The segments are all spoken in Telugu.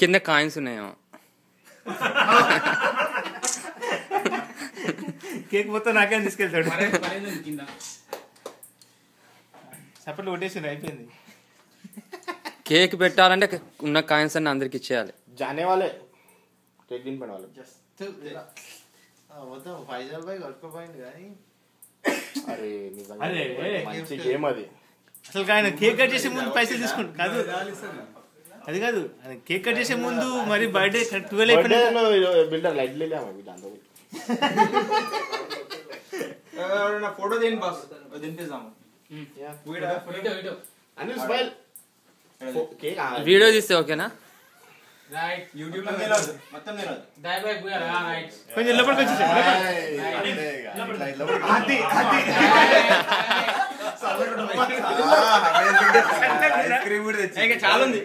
కింద కాయిన్స్ ఉన్నాయేమో. కేక్ మొత్తం నాకే తీసుకెళ్తాడు. సపరేట్ కొట్టేసి అయిపోయింది. కేక్ పెట్టాలంటే ఉన్న కాయిన్స్ అన్ని అందరికి ఇచ్చేయాలి. जाने वाले केक दिन पड़ वाले మొత్తం ఫైజల్ భాయ్ కొట్టుకోపోయింది కానీ అరే మంచి గేమ్ అది. అసలు ఆయన కేక్ కట్ చేసే ముందు పైసలు తీసుకుంటు కాదు, అది కాదు కేక్ కట్ చేసే ముందు మరి బర్త్డే 12 అయిపోయింది. బిల్డర్ లైట్ లేమా వీళ్ళంతా ఫోటో దేని బాస్ దింపేసాము. అనిల్ స్మైల్ వీడియో తీస్తే ఓకేనా? కొంచెం లోపలికి వచ్చేసి చాలా ఉంది.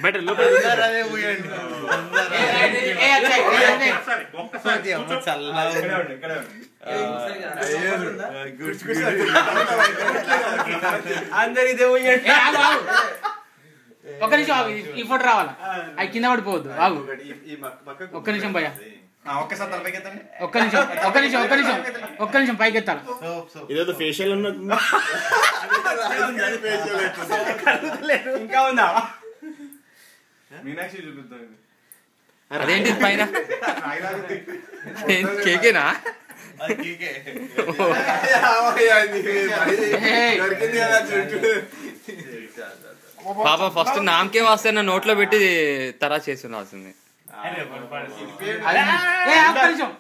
బెటర్ లోపల అందరు ఇదే ఒక్క నిమిషం ఈ ఫోటో రావాలా, అవి కింద పడిపోవద్దు. బాబు ఒక్క నిమిషం భయ్యా, ఒక్క నిమిషం పైకి ఎత్తాలి. ఇదేదో ఫేషియల్ ఉన్నట్టు ఇంకా ఉందా? మీనాక్షి చూపిస్తాం. అదేంటి పైన కేకేనా? పాప ఫస్ట్ నామకే వస్తే నా నోట్లో పెట్టి తరా చేసి ఉండాల్సింది. ఒక్క నిమిషం.